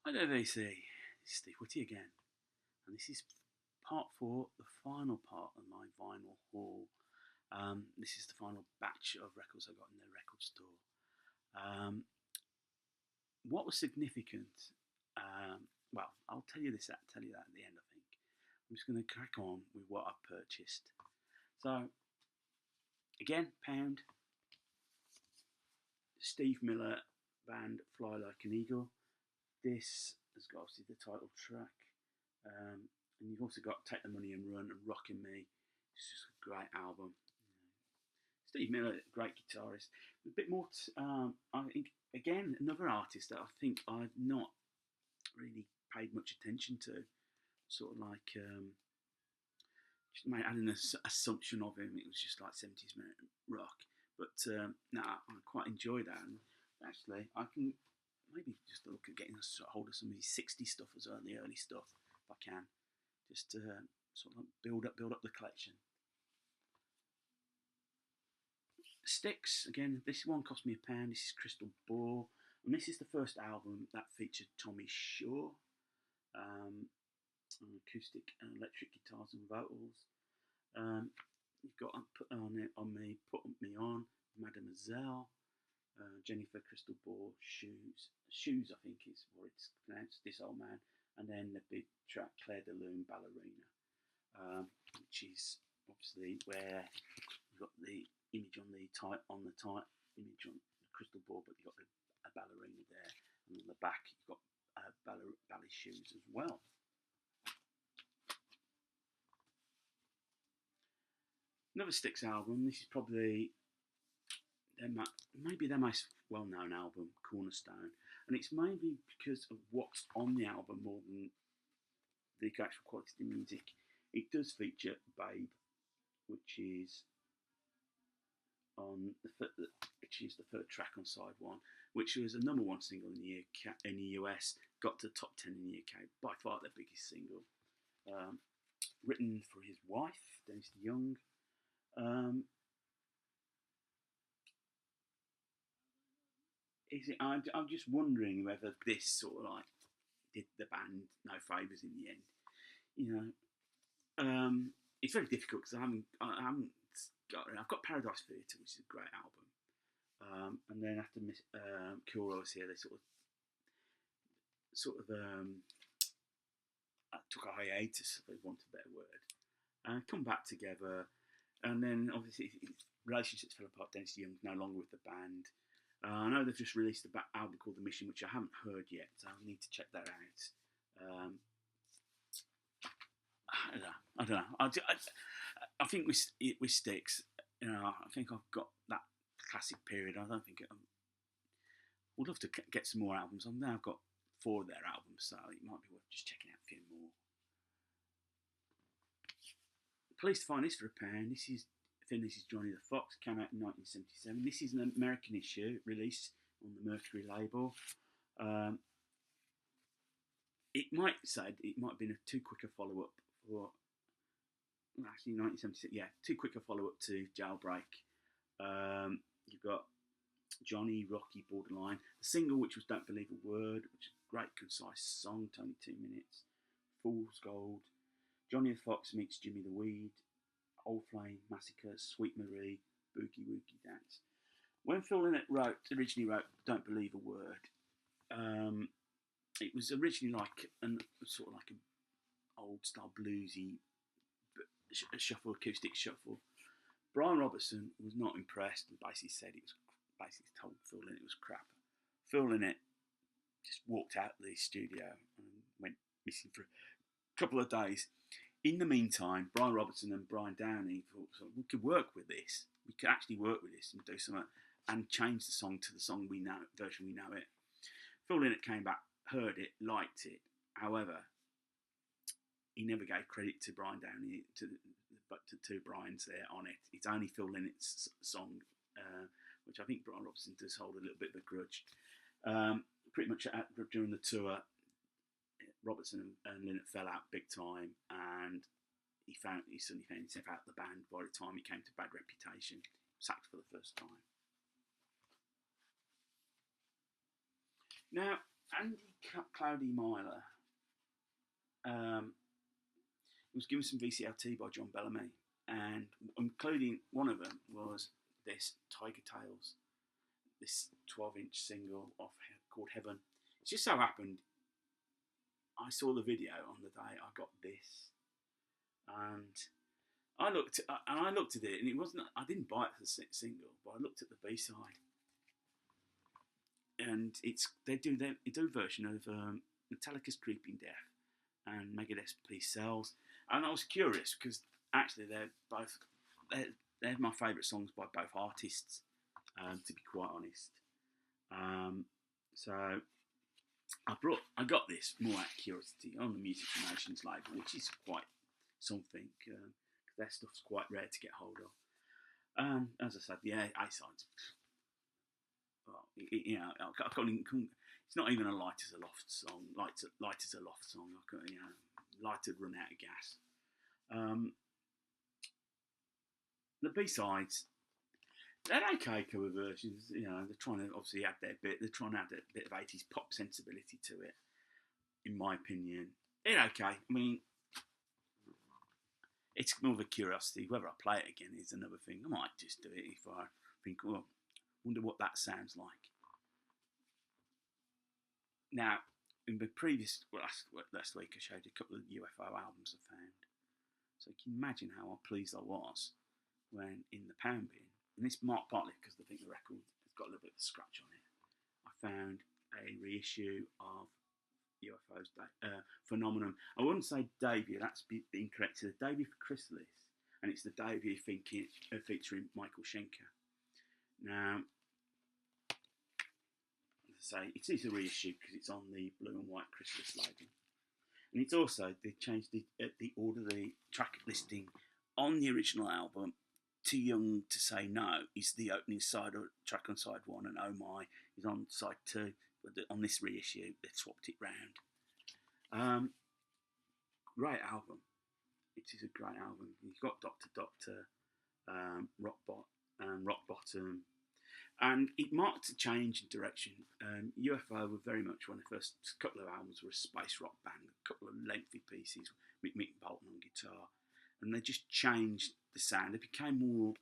Hi there, VC. This is Steve Whitty again, and this is part 4, the final part of my vinyl haul. This is the final batch of records I got in the record store. What was significant? Well, I'll tell you that at the end. I think I'm just going to crack on with what I purchased. So, again, pound. Steve Miller band "Fly Like an Eagle." This has got obviously the title track, and you've also got "Take the Money and Run" and "Rockin' Me." It's just a great album. Steve Miller, great guitarist. A bit more, I think, again, another artist that I think I've not really paid much attention to. Sort of like, just had an assumption of him. It was just like 70s rock. But no, I quite enjoy that. And actually, I can maybe just look at getting a hold of some of his 60s stuff as well, the early stuff, if I can. Just to sort of build up the collection. Sticks, again, this one cost me £1. This is Crystal Ball, and this is the first album that featured Tommy Shaw, acoustic and electric guitars and vocals. You've got Put Me On, Mademoiselle, Jennifer Crystal Ball, Shoes I think is what it's pronounced, This Old Man, and then the big track Claire de Lune, Ballerina, which is obviously where you've got the image on the image on the crystal ball, but you've got a ballerina there, and on the back you've got ballet shoes as well. Another Styx album. This is probably maybe their most well-known album, Cornerstone, and it's maybe because of what's on the album more than the actual quality of the music. It does feature Babe, which is the third track on side one, which was a number one single in the US, got to top 10 in the UK, by far their biggest single. Written for his wife, Dennis DeYoung. I'm just wondering whether this sort of like did the band no favours in the end. It's very difficult because I've got Paradise Theatre, which is a great album, and then after Cure here, they took a hiatus, if I want a better word, and come back together, and then obviously relationships fell apart. Dennis DeYoung's no longer with the band. I know they've just released an album called The Mission, which I haven't heard yet, so I need to check that out. I don't know. I think with Styx, I think I've got that classic period. I don't think would love to get some more albums. I've now got 4 of their albums, so it might be worth just checking out a few more. Pleased to find this for £1. This is Johnny the Fox. Came out in 1977. This is an American issue released on the Mercury label. It might have been a too quick a follow up for. Actually, 1976. Yeah, too quick a follow up to Jailbreak. You've got Johnny, Rocky, Borderline. The single, which was Don't Believe a Word, which is a great, concise song, only 2 minutes. Fool's Gold. Johnny the Fox meets Jimmy the Weed. Old Flame, Massacre, Sweet Marie, Boogie Woogie Dance. When Phil Lynott originally wrote Don't Believe a Word, it was originally like an old style bluesy shuffle, acoustic shuffle. Brian Robertson was not impressed and basically said told Phil Lynott it was crap. Phil Lynott just walked out of the studio and went missing for a couple of days. In the meantime, Brian Robertson and Brian Downey thought, we could work with this. We could actually work with this and do something and change the song to the version we know it. Phil Lynott came back, heard it, liked it. However, he never gave credit to Brian Downey, but to 2 Brians there on it. It's only Phil Lynnott's song, which I think Brian Robertson does hold a little bit of a grudge. Pretty much during the tour, Robertson and Lynott fell out big time, and he suddenly found himself out of the band by the time it came to Bad Reputation, sacked for the first time. Now, Andy Cloudy Myler was given some VCLT by John Bellamy, and including one of them was this Tiger Tales, this 12-inch single called Heaven. It just so happened I saw the video on the day I got this, and I looked at it, and it wasn't. I didn't buy it as a single, but I looked at the B side, and they do a version of Metallica's Creeping Death and Megadeth's Peace Sells, and I was curious because actually they're my favourite songs by both artists, to be quite honest. So I got this more out of curiosity on the Music Promotions label, which is quite something. Their stuff's quite rare to get hold of. As I said, the A-sides, well, I can't even. It's not even a Light as a Loft song. Light as a Loft song. Light had run out of gas. The B-sides, they're okay cover versions. They're trying to obviously add their bit. They're trying to add a bit of 80s pop sensibility to it, in my opinion. They're okay. I mean, it's more of a curiosity. Whether I play it again is another thing. I might just do it if I think, well, wonder what that sounds like. Now, in the previous last week, I showed you a couple of UFO albums I found. So you can imagine how pleased I was when in the pound bin, and this partly because I think the record has got a little bit of a scratch on it, I found a reissue of UFO's Phenomenon. I wouldn't say debut, that's incorrect. It's the debut for Chrysalis, and it's the debut featuring Michael Schenker. Now, as I say, it is a reissue because it's on the blue and white Chrysalis label. And it's also, they changed the order of the track listing on the original album. Too Young to Say No is the opening track on side 1, and Oh My is on side 2. But on this reissue, they swapped it round. Great album. It is a great album. You've got Doctor Doctor, Rock Bottom, and it marked a change in direction. UFO were very much, when the first couple of albums were a space rock band, a couple of lengthy pieces with Mick Bolton on guitar, and they just changed the sound. It became more,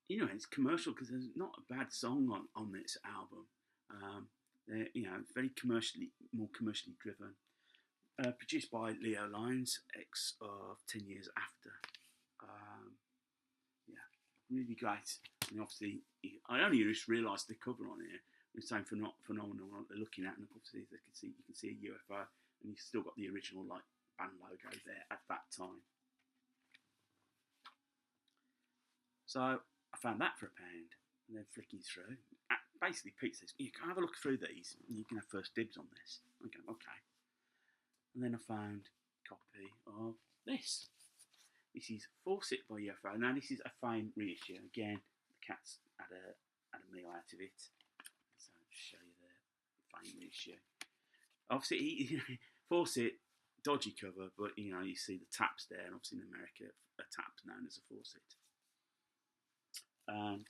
it's commercial because there's not a bad song on this album. They're, very more commercially driven. Produced by Leo Lyons, ex of 10 Years After. Really great. And obviously, I only just realised the cover on here. It's saying Phenomenal what they're looking at, and obviously you can see a UFO, and you've still got the original band logo there at that time. So I found that for £1, and then flicking through. Basically, Pete says, you can have a look through these, and you can have first dibs on this. Okay. And then I found a copy of this. This is Force It by UFO. Now this is a Fame reissue. Again, the Cats had a meal out of it. So I'll show you the Fame reissue. Obviously, Force It, dodgy cover, but you see the taps there, and obviously in America, a tap's known as a Force It. And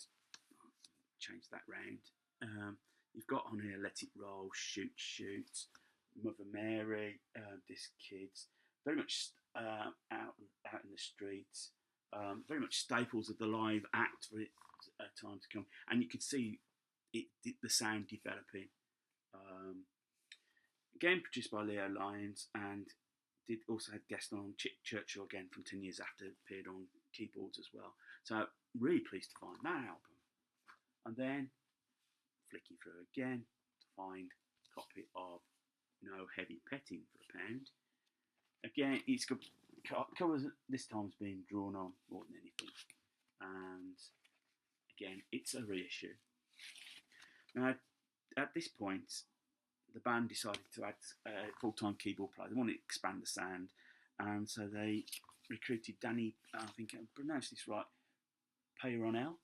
change that round. You've got on here Let It Roll, Shoot, Mother Mary, Disc Kids, very much out in the streets, very much staples of the live act for time to come, and you could see the sound developing. Again, produced by Leo Lyons, and did also have guest on Chick Churchill again from 10 Years After, appeared on keyboards as well. So really pleased to find that album. And then flicking through again to find a copy of No Heavy Petting for £1. Again, it's got covers this time's been drawn on more than anything. And again, it's a reissue. Now, at this point, the band decided to add a full-time keyboard player. They wanted to expand the sound, and so they recruited Danny, I think I pronounced this right, Peyronel,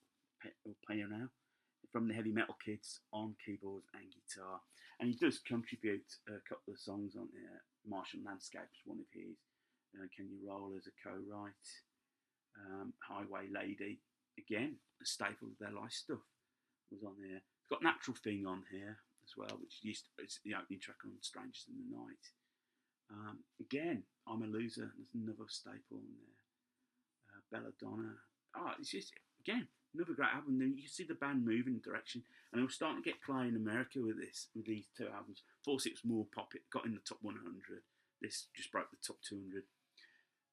from the Heavy Metal Kids on keyboards and guitar. And he does contribute a couple of songs on here. Martian Landscape is one of his. Can You Roll as a co-write. Highway Lady, again, a staple of their live stuff, was on here. It's got Natural Thing on here as as well, which it's the opening track on Strangers in the Night. Again, I'm a Loser. There's another staple in there. Belladonna. It's just, again, another great album. Then you can see the band moving in direction, and it was starting to get play in America with these two albums. Force It was more pop. It got in the top 100. This just broke the top 200.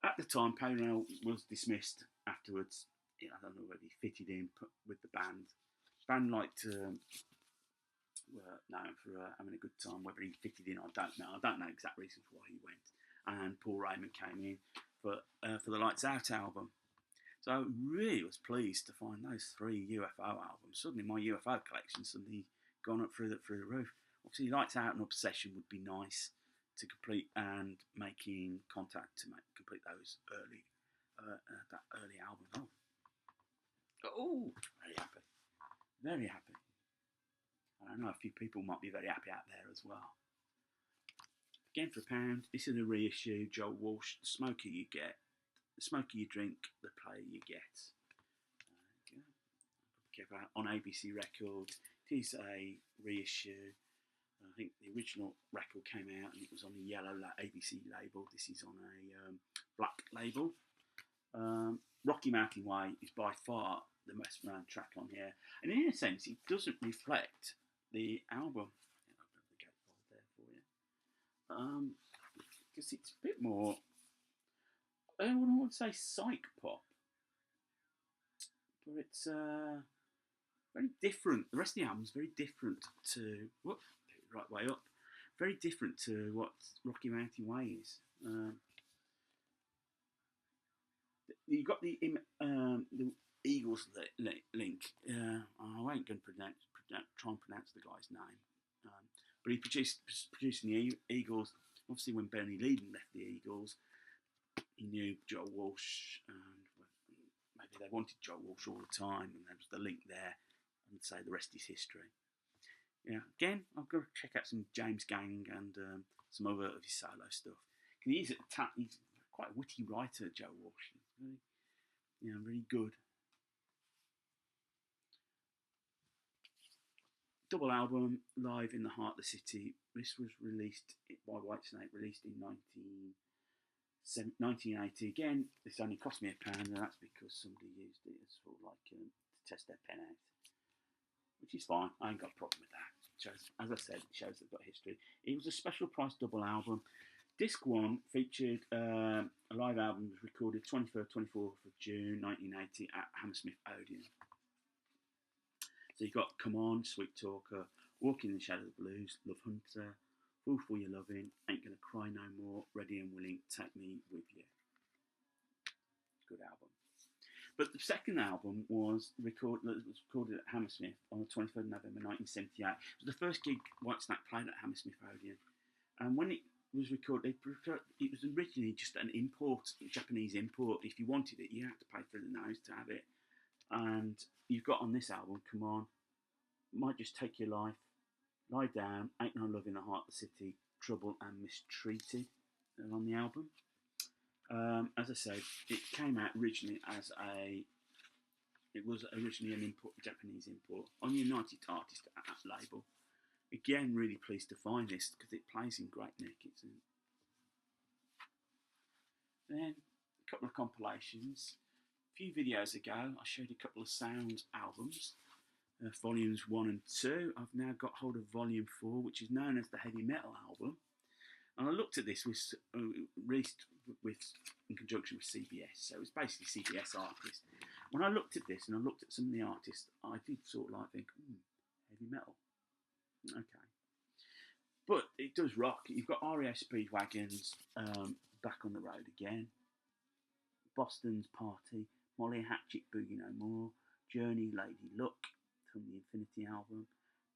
At the time, Pale Rail was dismissed afterwards. I don't know whether he fitted in with the band. The band were known for having a good time. Whether he fitted in, I don't know. I don't know exact reasons why he went. And Paul Raymond came in for the Lights Out album. So I really was pleased to find those 3 UFO albums. Suddenly my UFO collection suddenly gone up through the roof. Obviously Lights Out and Obsession would be nice to complete, and Making Contact to complete those that early album. Very happy. Very happy. I know a few people might be very happy out there as well. Again, for £1, this is a reissue. Joe Walsh, the smoker you get, the smoker you drink, the player you get. On ABC Records. It is a reissue. I think the original record came out and it was on a yellow ABC label. This is on a black label. Rocky Mountain Way is by far the best known track on here, and in a sense, it doesn't reflect the album. I'll put the gatefold there for you, because it's a bit more. I don't want to say psych pop, but it's very different. The rest of the album is very different to right way up. Very different to what Rocky Mountain Way is. You got the Eagles link. I ain't going to try and pronounce the guy's name, but he producing the Eagles. Obviously, when Bernie Leadon left the Eagles, he knew Joe Walsh, and maybe they wanted Joe Walsh all the time, and there was the link there. And say the rest is history. Yeah, again, I've got to check out some James Gang and some other of his solo stuff. He's quite a witty writer, Joe Walsh. Really good. Double album, Live in the Heart of the City. This was released by Whitesnake, released in 1980. Again, this only cost me £1, and that's because somebody used it as sort of like to test their pen out, which is fine. I ain't got a problem with that. It shows, as I said, it shows they've got history. It was a special price double album. Disc 1 featured a live album, was recorded 24th of June 1980 at Hammersmith Odeon. So you've got Come On, Sweet Talker, Walking in the Shadow of the Blues, Love Hunter, Fool for Your Loving, Ain't Gonna Cry No More, Ready and Willing, Take Me With You. Good album. But the second album was recorded at Hammersmith on the 23rd of November 1978. It was the first gig Whitesnake played at Hammersmith Odeon. And when it was recorded, it was originally just an import, a Japanese import. If you wanted it, you had to pay for the nose to have it. And you've got on this album, Come On, Might Just Take Your Life, Lie Down, Ain't No Love in the Heart of the City, Trouble and Mistreated. They're on the album. As I said, it came out originally it was originally an import, Japanese import, on United Artists at that label. Again, really pleased to find this because it plays in great nick. Then a couple of compilations. A few videos ago, I showed a couple of sound albums, volumes 1 and 2. I've now got hold of volume 4, which is known as the Heavy Metal album. And I looked at this released in conjunction with CBS, so it was basically CBS artists. When I looked at this and I looked at some of the artists, I did sort of like think, heavy metal, okay. But it does rock. You've got REO Speedwagons, Back on the Road Again, Boston's Party, Molly Hatchet, Boogie No More, Journey, Lady Luck from the Infinity album,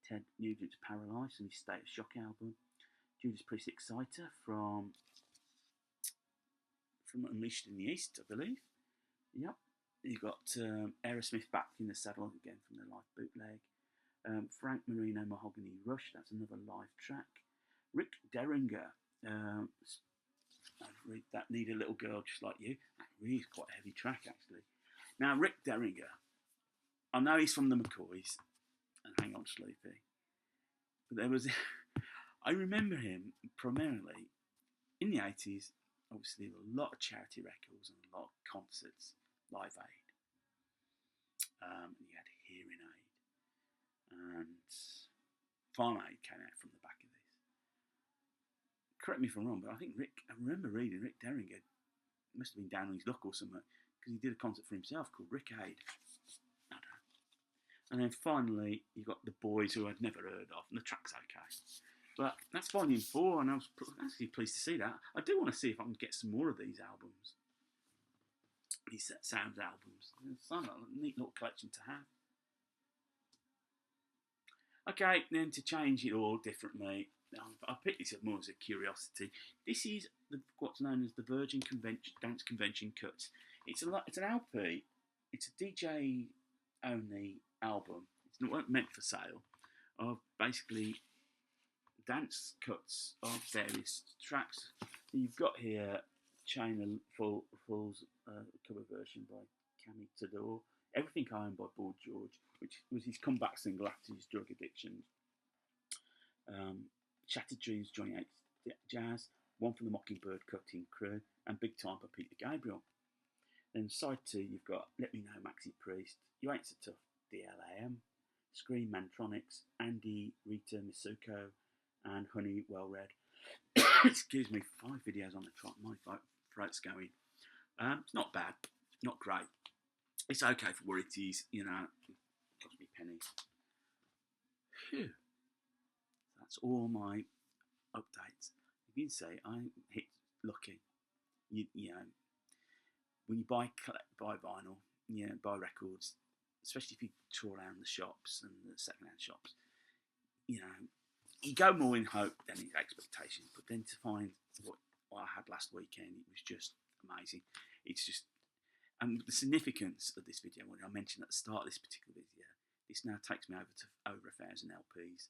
Ted Nugent's Paralyzed from his State of Shock album, Judas Priest Exciter from Unleashed in the East, I believe. Yep. You've got Aerosmith Back in the Saddle, again from the live bootleg. Frank Marino, Mahogany Rush, that's another live track. Rick Derringer, I'd read that, Need a Little Girl Just Like You. That really is quite a heavy track, actually. Now, Rick Derringer, I know he's from the McCoys, and Hang On Sloopy. But there was, I remember him primarily in the 80s. Obviously, a lot of charity records and a lot of concerts, Live Aid. He had Hearing Aid, and Farm Aid came out from the back of this. Correct me if I'm wrong, but I remember reading Rick Derringer must have been down on his luck or something, because he did a concert for himself called Rick Aid. I don't know. And then finally, you got The Boys, who I'd never heard of, and the track's okay. But that's volume 4, and I was actually pleased to see that. I do want to see if I can get some more of these albums. These Sounds albums. It sounds like a neat little collection to have. Okay, then to change it all differently, I picked this up more as a curiosity. This is what's known as the Virgin Dance Convention Cut. It's an LP. It's a DJ only album. It's not meant for sale. Of basically dance cuts of various tracks. You've got here China Falls cover version by Cammy Tador. Everything I Own by Boy George, which was his comeback single after his drug addiction. Shattered Dreams, Johnny H. Jazz, One from the Mockingbird Cutting Crew, and Big Time by Peter Gabriel. Then side 2, you've got Let Me Know, Maxi Priest, You Ain't So Tough, DLAM, Scream, Mantronics, Andy, Rita, Misuko, and Honey, Well Read. Excuse me, 5 videos on the trot. My throat's going. It's not bad, not great. It's okay for what it is, you know. It cost me pennies. Phew. That's all my updates. You can say I hit lucky. You know, when you buy vinyl, buy records, especially if you tour around the shops and the second-hand shops, you know, you go more in hope than in expectation. But then to find what I had last weekend, it was just amazing. It's just, and the significance of this video, when I mentioned at the start of this particular video, this now takes me over 1,000 LPs.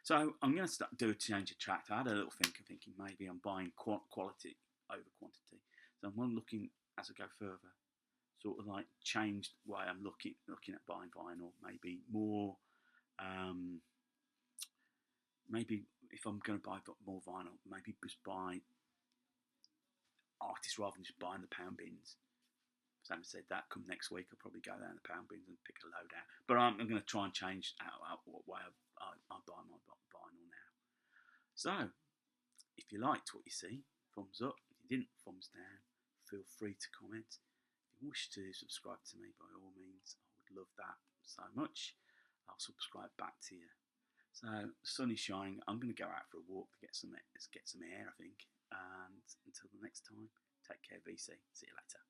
So I'm going to do a change of track. I had a little thinking maybe I'm buying quality over quantity. So I'm looking as I go further, sort of like change the way I'm looking at buying vinyl. Maybe more, maybe if I'm going to buy more vinyl, maybe just buy artists rather than just buying the pound bins. Sam said that come next week, I'll probably go down the pound bins and pick a load out. But I'm going to try and change out what way I buy my vinyl now. So, if you liked what you see, thumbs up. If you didn't, thumbs down. Feel free to comment. If you wish to subscribe to me, by all means, I would love that so much. I'll subscribe back to you. So, the sun is shining. I'm going to go out for a walk to get some air, I think. And until the next time, take care, VC. See you later.